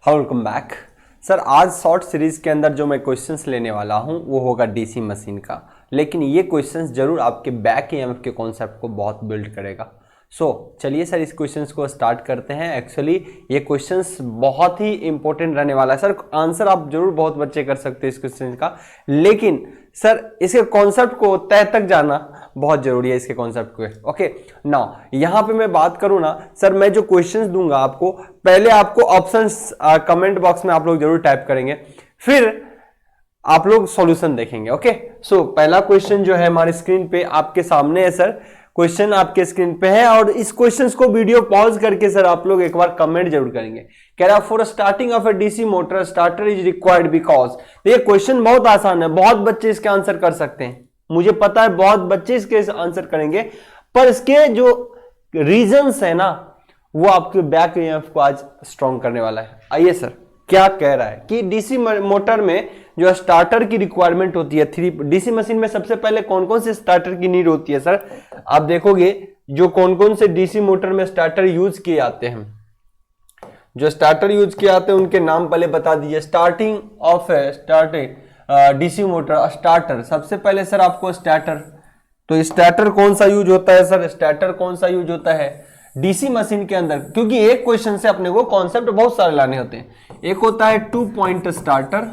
Welcome back sir. आज short series के अंदर जो मैं क्वेश्चंस लेने वाला हूं वो होगा डीसी मशीन का, लेकिन ये क्वेश्चंस जरूर आपके बैक ईएमएफ के कॉन्सेप्ट को बहुत बिल्ड करेगा। चलिए सर इस क्वेश्चंस को स्टार्ट करते हैं। एक्चुअली ये क्वेश्चंस बहुत ही इंपॉर्टेंट रहने वाला है सर। आंसर आप जरूर बहुत बच्चे कर सकते हैं इस क्वेश्चन का, लेकिन सर इसके कॉन्सेप्ट को तय तक जाना बहुत जरूरी है इसके कॉन्सेप्ट को। ओके नाउ यहां पे मैं बात करूं ना सर, मैं जो क्वेश्चंस दूंगा आपको, पहले आपको ऑप्शंस कमेंट बॉक्स में आप लोग जरूर टाइप करेंगे, फिर आप लोग सॉल्यूशन देखेंगे। ओके पहला क्वेश्चन जो है हमारी स्क्रीन पे आपके सामने है सर। क्वेश्चन आपके स्क्रीन पे है और इस क्वेश्चंस को वीडियो पॉज करके सर आप लोग एक बार कमेंट जरूर करेंगे। कह रहा for starting of A DC motor starter is required because. ये क्वेश्चन बहुत आसान है, बहुत बच्चे इसके आंसर कर सकते हैं, मुझे पता है बहुत बच्चे इसके आंसर करेंगे, पर इसके जो रीजंस है ना वो आपके बैक ईएमएफ को आज स्ट्रॉन्ग करने वाला है। आइए सर क्या कह रहा है कि डीसी मोटर में जो स्टार्टर की रिक्वायरमेंट होती है, डीसी मशीन में सबसे पहले कौन कौन से स्टार्टर की नीड होती है सर, आप देखोगे जो कौन कौन से डीसी मोटर में स्टार्टर यूज किए जाते हैं। जो स्टार्टर यूज किए जाते हैं उनके नाम पहले बता दीजिए। स्टार्टिंग डीसी मोटर स्टार्टर, सबसे पहले सर आपको स्टार्टर, तो स्टार्टर कौन सा यूज होता है सर, स्टार्टर कौन सा यूज होता है डीसी मशीन के अंदर, क्योंकि एक क्वेश्चन से अपने को कॉन्सेप्ट बहुत सारे लाने होते हैं। एक होता है 2 पॉइंट स्टार्टर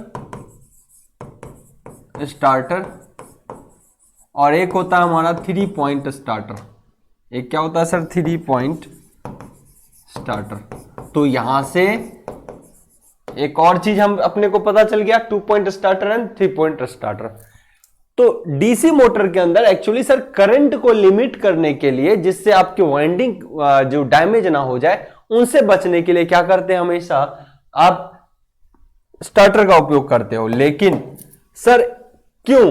और एक होता है हमारा 3 पॉइंट स्टार्टर। एक क्या होता है सर 3 पॉइंट स्टार्टर। तो यहां से एक और चीज हम अपने को पता चल गया, 2 point starter and 3 point starter. तो डीसी मोटर के अंदर एक्चुअली सर करंट को लिमिट करने के लिए, जिससे आपके वाइंडिंग जो डैमेज ना हो जाए, उनसे बचने के लिए क्या करते हैं, हमेशा आप स्टार्टर का उपयोग करते हो। लेकिन सर क्यों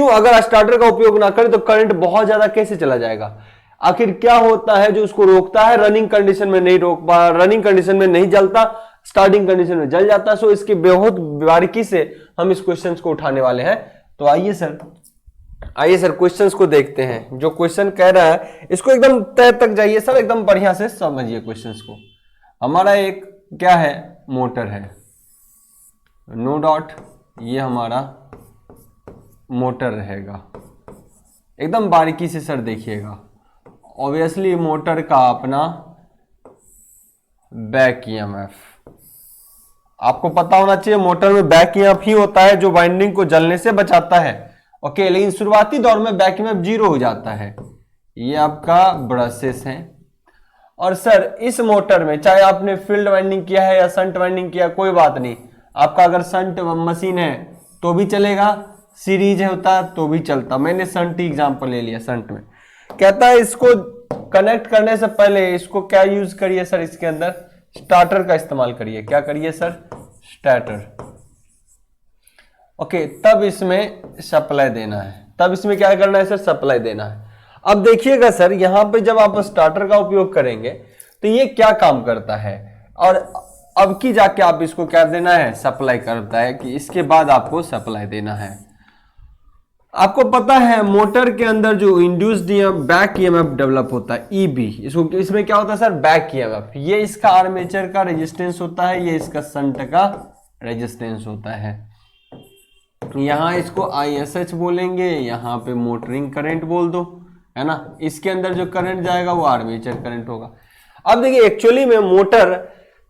अगर स्टार्टर का उपयोग ना करें तो करंट बहुत ज्यादा कैसे चला जाएगा? आखिर क्या होता है जो उसको रोकता है? रनिंग कंडीशन में नहीं रोक पा, रनिंग कंडीशन में नहीं जलता, स्टार्टिंग कंडीशन में जल जाता। सो इसकी बहुत बारीकी से हम इस क्वेश्चंस को उठाने वाले हैं। तो आइए सर क्वेश्चंस को देखते हैं। जो क्वेश्चन कह रहा है इसको एकदम तय तक जाइए सर, एकदम बढ़िया से समझिए क्वेश्चंस को। हमारा एक क्या है, मोटर है, नो डाउट ये हमारा मोटर रहेगा। एकदम बारीकी से सर देखिएगा। ऑब्वियसली मोटर का अपना बैक ईएमएफ आपको पता होना चाहिए। मोटर में बैक ईएमएफ ही होता है जो वाइंडिंग को जलने से बचाता है। ओके, लेकिन शुरुआती दौर में बैक ईएमएफ 0 हो जाता है। ये आपका ब्रशेस हैं। और सर इस मोटर में चाहे आपने फील्ड वाइंडिंग किया है या शंट वाइंडिंग किया, कोई बात नहीं, आपका अगर शंट मशीन है तो भी चलेगा, सीरीज होता तो भी चलता। मैंने शंट ही एग्जांपल ले लिया। शंट में कहता है इसको कनेक्ट करने से पहले इसको क्या यूज करिए सर, इसके अंदर स्टार्टर का इस्तेमाल करिए। क्या करिए सर, स्टार्टर। ओके, तब इसमें सप्लाई देना है, तब इसमें क्या करना है सर, सप्लाई देना है। अब देखिएगा सर यहां पे जब आप स्टार्टर का उपयोग करेंगे तो ये क्या काम करता है, और अब की जाके आप इसको क्या देना है, सप्लाई करता है, कि इसके बाद आपको सप्लाई देना है। आपको पता है मोटर के अंदर जो इंड्यूस्ड बैक ईएमएफ डेवलप होता है, ईबी, इसमें क्या होता है सर, बैक ईएमएफ। ये इसका आर्मेचर का रेजिस्टेंस होता है, ये इसका शंट का रेजिस्टेंस होता है। यहां इसको ISH बोलेंगे, यहां पे मोटरिंग करंट बोल दो, है ना। इसके अंदर जो करंट जाएगा वो आर्मेचर करंट होगा। अब देखिए एक्चुअली में मोटर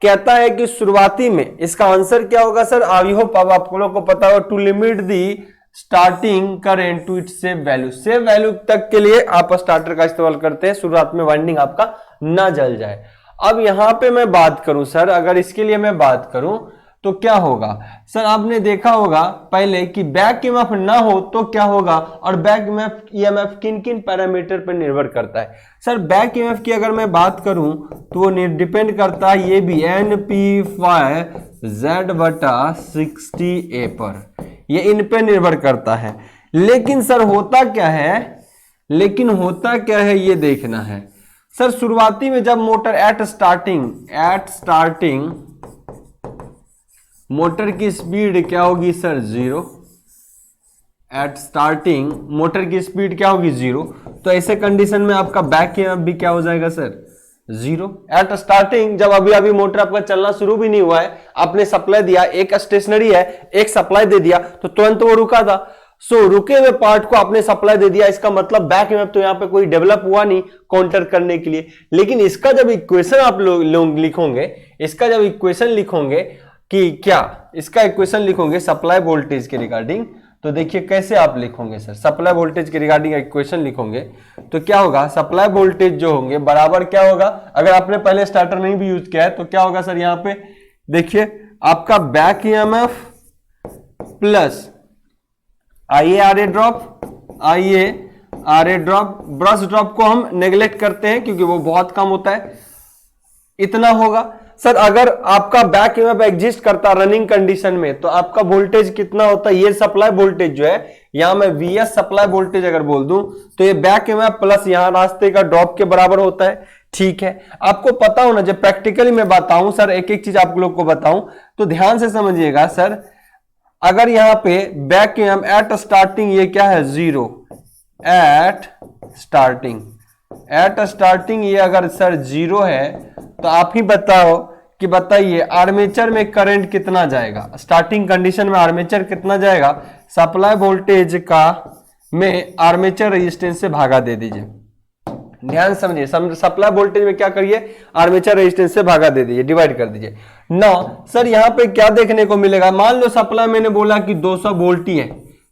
कहता है कि शुरुआती में इसका आंसर क्या होगा सर, आई होप अब आप लोगों को पता होगा, to limit the starting current to its safe value. Safe value तक के लिए आप स्टार्टर का इस्तेमाल करते हैं, शुरुआत में वाइंडिंग आपका ना जल जाए। अब यहां पे मैं बात करूं सर, अगर इसके लिए मैं बात करूं तो क्या होगा सर, आपने देखा होगा पहले कि बैक ईएमएफ ना हो तो क्या होगा, और बैक ईएमएफ किन किन पैरामीटर पर निर्भर करता है सर। बैक ईएमएफ की अगर मैं बात करूं तो वो डिपेंड करता है, ये भी NP/Z/60A पर, ये इन पे निर्भर करता है। लेकिन सर होता क्या है ये देखना है सर। शुरुआती में जब मोटर एट स्टार्टिंग मोटर की स्पीड क्या होगी सर, 0। एट स्टार्टिंग मोटर की स्पीड क्या होगी, 0। तो ऐसे कंडीशन में आपका बैक ईएमएफ भी क्या हो जाएगा सर, जीरो। एट स्टार्टिंग, जब अभी अभी मोटर आपका चलना शुरू भी नहीं हुआ है, आपने सप्लाई दिया, एक स्टेशनरी है, एक सप्लाई दे दिया, तो तुरंत वो रुका था। सो रुके हुए पार्ट को आपने सप्लाई दे दिया, इसका मतलब बैक ईएमएफ तो यहां पे कोई डेवलप हुआ नहीं काउंटर करने के लिए। लेकिन इसका जब इक्वेशन आप लोग लिखोगे, इसका जब इक्वेशन लिखोगे कि क्या, इसका इक्वेशन लिखोगे सप्लाई वोल्टेज के रिगार्डिंग, तो देखिए कैसे आप लिखोगे सर, सप्लाई वोल्टेज के रिगार्डिंग इक्वेशन लिखोगे तो क्या होगा, सप्लाई वोल्टेज जो होंगे बराबर क्या होगा, अगर आपने पहले स्टार्टर नहीं भी यूज किया है तो क्या होगा सर, यहां पे देखिए आपका बैक ईएमएफ प्लस आईए ड्रॉप, ब्रश ड्रॉप को हम नेग्लेक्ट करते हैं क्योंकि वो बहुत कम होता है, इतना होगा सर। अगर आपका बैक ईएमएफ एग्जिस्ट करता रनिंग कंडीशन में तो आपका वोल्टेज कितना होता है, ये सप्लाई वोल्टेज जो है, यहां मैं वीएस सप्लाई वोल्टेज अगर बोल दूं तो ये बैक ईएमएफ प्लस यहां रास्ते का ड्रॉप के बराबर होता है। ठीक है, आपको पता होना, जब प्रैक्टिकली मैं बताऊं सर, एक एक चीज आप लोग को बताऊं तो ध्यान से समझिएगा सर। अगर यहां पे बैक ईएमएफ एट स्टार्टिंग ये क्या है, जीरो, एट स्टार्टिंग ये अगर सर जीरो है तो आप ही बताओ कि बताइए आर्मेचर में करंट कितना जाएगा, स्टार्टिंग कंडीशन में आर्मेचर कितना जाएगा, सप्लाई वोल्टेज का में आर्मेचर रेजिस्टेंस से भागा दे दीजिए। ध्यान समझिए, सप्लाई वोल्टेज में क्या करिए, आर्मेचर रेजिस्टेंस से भागा दे दीजिए, डिवाइड कर दीजिए। नाउ सर यहां पे क्या देखने को मिलेगा, मान लो सप्लाई मैंने बोला कि 200 वोल्ट ही है,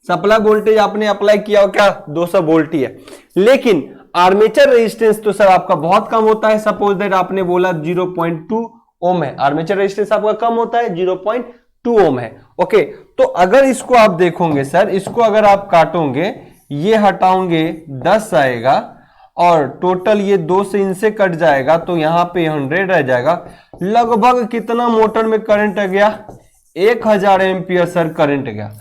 सप्लाई वोल्टेज आपने अप्लाई किया हो क्या 200 वोल्ट ही है, लेकिन आर्मेचर रेजिस्टेंस तो सर आपका बहुत कम होता है। सपोज दैट आपने बोला 0.2 ओम है, आर्मेचर रेजिस्टेंस आपका कम होता है, 0.2 ओम है। ओके, तो अगर इसको आप देखोगे सर, इसको अगर आप काटोगे, ये हटाओगे 10 आएगा और टोटल ये 2 से इनसे कट जाएगा तो यहां पे 100 रह जाएगा। लगभग कितना मोटर में करंट आ गया, 1000 एम्पियर सर करंट गया।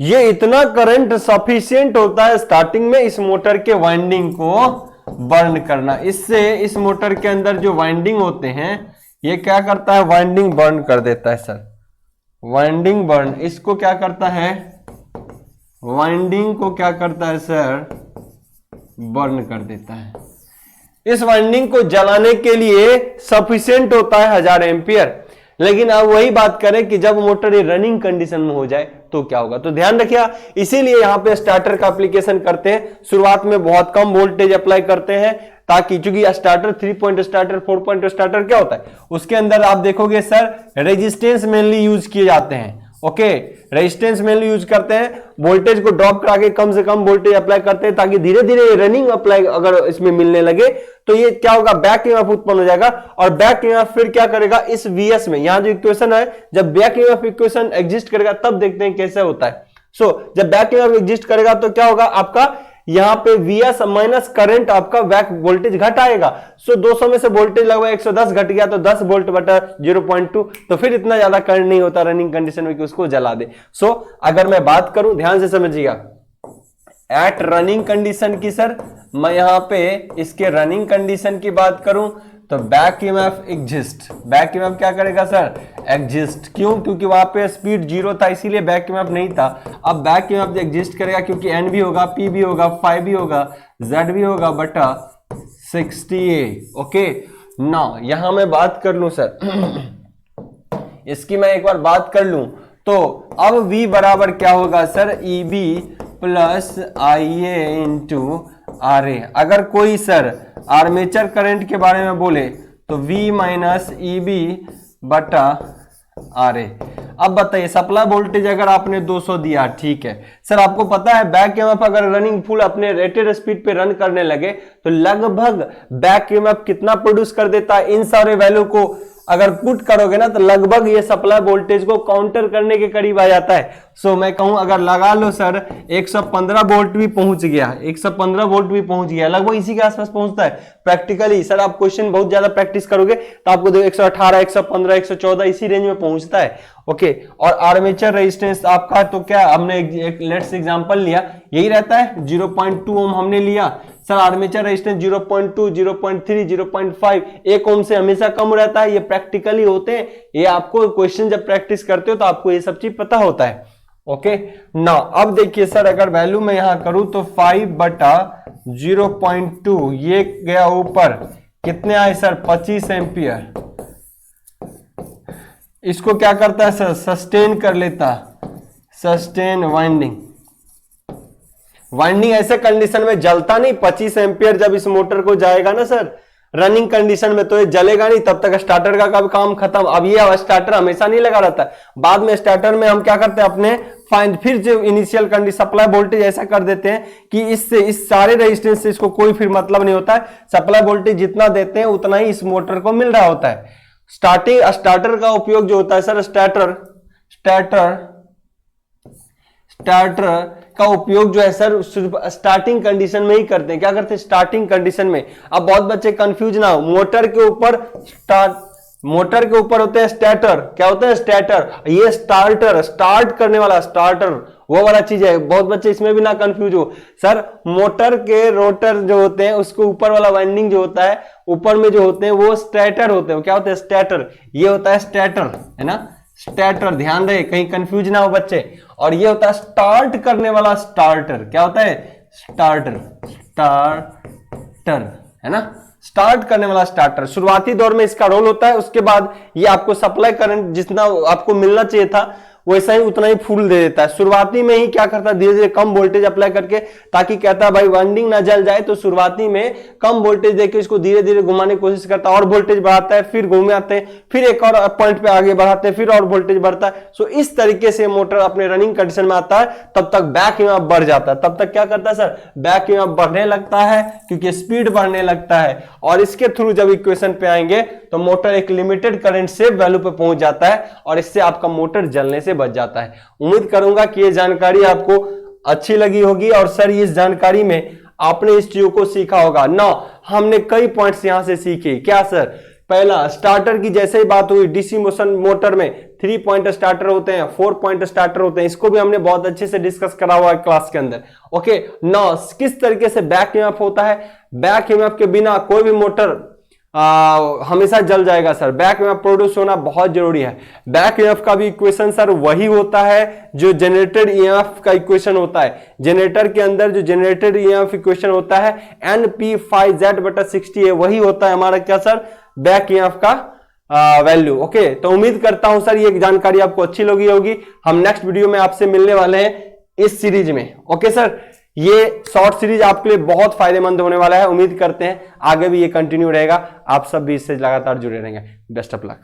ये इतना करंट सफिशिएंट होता है स्टार्टिंग में इस मोटर के वाइंडिंग को बर्न करना। इससे इस मोटर के अंदर जो वाइंडिंग होते हैं ये क्या करता है, वाइंडिंग बर्न कर देता है सर, वाइंडिंग बर्न। इसको क्या करता है, वाइंडिंग को क्या करता है सर, बर्न कर देता है। इस वाइंडिंग को जलाने के लिए सफिशिएंट होता है 1000 एम्पियर। लेकिन अब वही बात करें कि जब मोटर रनिंग कंडीशन में हो जाए तो क्या होगा, तो ध्यान रखिए इसीलिए यहां पे स्टार्टर का एप्लीकेशन करते हैं, शुरुआत में बहुत कम वोल्टेज अप्लाई करते हैं ताकि, चूंकि starter 3 point starter 4 point starter क्या होता है, उसके अंदर आप देखोगे सर रेजिस्टेंस मेनली यूज किए जाते हैं। ओके, रेजिस्टेंस मेनली यूज करते हैं, वोल्टेज को ड्रॉप करा के कम से कम वोल्टेज अप्लाई करते हैं ताकि धीरे धीरे रनिंग अप्लाई अगर इसमें मिलने लगे तो ये क्या होगा, बैक ईएमएफ उत्पन्न हो जाएगा। और बैक ईएमएफ फिर क्या करेगा, इस वीएस में, यहां जो इक्वेशन है, जब बैक ईएमएफ इक्वेशन एग्जिस्ट करेगा तब देखते हैं कैसे होता है। जब बैक ईएमएफ एग्जिस्ट करेगा तो क्या होगा, आपका यहां पे वीएस माइनस करंट आपका बैक वोल्टेज घट आएगा। 200 में से वोल्टेज लगभग 110 घट गया तो 10 वोल्ट बटा 0.2, तो फिर इतना ज्यादा करंट नहीं होता रनिंग कंडीशन में कि उसको जला दे। अगर मैं बात करूं, ध्यान से समझिएगा, एट रनिंग कंडीशन की सर, मैं यहां पे इसके रनिंग कंडीशन की बात करूं तो back EMF exist, back EMF क्या करेगा सर, एग्जिस्ट। क्यों, क्योंकि वहां पे स्पीड 0 था इसीलिए बैक ईएमएफ नहीं था। अब बैक ईएमएफ एग्जिस्ट करेगा क्योंकि एन भी होगा, पी भी होगा, फाइव भी होगा, जेड भी होगा बटा 60A। ओके, नाउ यहां मैं बात कर लूं सर इसकी, मैं एक बार बात कर लूं तो अब V बराबर क्या होगा sir, EB plus IA into RA। अगर कोई सर आर्मेचर करंट के बारे में बोले तो V माइनस EB बटा RA। अब बताइए सप्लाई वोल्टेज अगर आपने 200 दिया, ठीक है सर, आपको पता है बैक ईएमएफ अगर रनिंग फुल अपने रेटेड स्पीड पे रन करने लगे तो लगभग बैक ईएमएफ कितना प्रोड्यूस कर देता है, इन सारे वैल्यू को अगर पुट करोगे ना तो लगभग ये सप्लाई वोल्टेज को काउंटर करने के करीब आ जाता है। मैं कहूं अगर लगा लो सर 115 वोल्ट भी पहुंच गया, 115 वोल्ट भी पहुंच गया, लगभग इसी के आसपास पहुंचता है प्रैक्टिकली। सर आप क्वेश्चन बहुत ज्यादा प्रैक्टिस करोगे तो आपको 118, 115, 114 इसी रेंज में पहुंचता है। ओके, और आर्मेचर रेजिस्टेंस आपका तो क्या, हमने एक लेट्स एग्जांपल लिया, यही रहता है 0.2 ओम हमने लिया सर। आर्मेचर रेजिस्टेंस 0.2, 0.3, 0.5, 1 ओम से हमेशा कम रहता है। ये प्रैक्टिकली होते हैं, ये आपको क्वेश्चन जब प्रैक्टिस करते हो तो आपको ये सब चीज पता होता है। ओके, ना अब देखिए सर, अगर वैल्यू मैं यहां करूं तो 5 बटा 0.2 ये गया ऊपर, कितने आए सर? 25 एम्पियर। इसको क्या करता है सर? सस्टेन कर लेता, सस्टेन वाइंडिंग। वाइंडिंग ऐसे कंडीशन में जलता नहीं। 25 एम्पियर जब इस मोटर को जाएगा ना सर रनिंग कंडीशन में, तो ये जलेगा नहीं, तब तक स्टार्टर का कब काम खत्म। अब ये स्टार्टर हमेशा नहीं लगा रहता, बाद में स्टार्टर में हम क्या करते हैं अपने फाइंड, फिर जो इनिशियल कंडीशन सप्लाई वोल्टेज ऐसा कर देते हैं कि इससे इस सारे रेजिस्टेंस से इसको कोई फिर मतलब नहीं होता है। सप्लाई वोल्टेज जितना देते हैं उतना ही इस मोटर को मिल रहा होता है। स्टार्टर का उपयोग जो होता है सर, स्टार्टर का उपयोग जो है सर स्टार्टिंग कंडीशन में ही करते हैं। क्या करते हैं? स्टार्टिंग कंडीशन में। अब बहुत बच्चे कंफ्यूज ना हो, मोटर के ऊपर होते हैं स्टार्टर। क्या होता है? स्टार्टर। ये स्टार्टर, स्टार्ट करने वाला स्टार्टर वो वाला चीज है। बहुत बच्चे इसमें भी ना कंफ्यूज हो सर। मोटर के रोटर जो होते हैं उसके ऊपर वाला वाइंडिंग जो होता है, ऊपर में जो होते हैं वो स्टार्टर होते हैं। क्या होते हैं? स्टार्टर। ये होता है स्टार्टर, है ना, स्टार्टर। ध्यान रहे कहीं कंफ्यूज ना हो बच्चे। और ये होता है स्टार्ट करने वाला स्टार्टर। क्या होता है? स्टार्टर, है ना, स्टार्ट करने वाला स्टार्टर। शुरुआती दौर में इसका रोल होता है, उसके बाद ये आपको सप्लाई करंट जितना आपको मिलना चाहिए था वैसा ही उतना ही फुल दे देता है। शुरुआती में ही क्या करता है? धीरे धीरे कम वोल्टेज अप्लाई करके, ताकि कहता है भाई वाइंडिंग ना जल जाए, तो शुरुआती में कम वोल्टेज देके इसको धीरे धीरे घुमाने की कोशिश करता है, और वोल्टेज बढ़ाता है, फिर घुमाते हैं, फिर एक और पॉइंट पे आगे बढ़ाते हैं, फिर और वोल्टेज बढ़ता है। सो इस तरीके से मोटर अपने रनिंग कंडीशन में आता है, तब तक बैक ईएमएफ बढ़ जाता है। तब तक क्या करता है सर? बैक ईएमएफ बढ़ने लगता है, क्योंकि स्पीड बढ़ने लगता है। और इसके थ्रू जब इक्वेशन पे आएंगे तो मोटर एक लिमिटेड करंट से वैल्यू पे पहुंच जाता है, और इससे आपका मोटर जलने से बच जाता है। उम्मीद करूंगा कि ये जानकारी आपको अच्छी लगी होगी, और सर इस जानकारी में आपने इस चीजों को सीखा होगा ना। हमने कई पॉइंट्स यहां से सीखे। क्या सर? पहला, स्टार्टर की जैसे ही बात हुई, डीसी मोशन मोटर में 3 पॉइंट स्टार्टर होते हैं, 4 पॉइंट स्टार्टर होते हैं। इसको भी हमने बहुत अच्छे से डिस्कस करा हुआ है क्लास के अंदर। ओके ना, किस तरीके से बैक ईएमएफ होता है। बैक ईएमएफ के बिना कोई भी मोटर हमेशा जल जाएगा सर। बैक ईएमएफ प्रोड्यूस होना बहुत जरूरी है। बैक ईएमएफ का भी इक्वेशन सर वही होता है जो जनरेटेड ईएमएफ का इक्वेशन होता है। जनरेटर के अंदर जो जनरेटेड ईएमएफ इक्वेशन होता है NP5Z/60 है, वही होता है हमारा क्या सर? बैक ईएमएफ का वैल्यू। ओके, तो उम्मीद करता हूं सर ये जानकारी आपको अच्छी लगी होगी। हम नेक्स्ट वीडियो में आपसे मिलने वाले हैं इस सीरीज में। ओके सर, ये शॉर्ट सीरीज आपके लिए बहुत फायदेमंद होने वाला है। उम्मीद करते हैं आगे भी ये कंटिन्यू रहेगा। आप सब भी इससे लगातार जुड़े रहेंगे। Best of luck.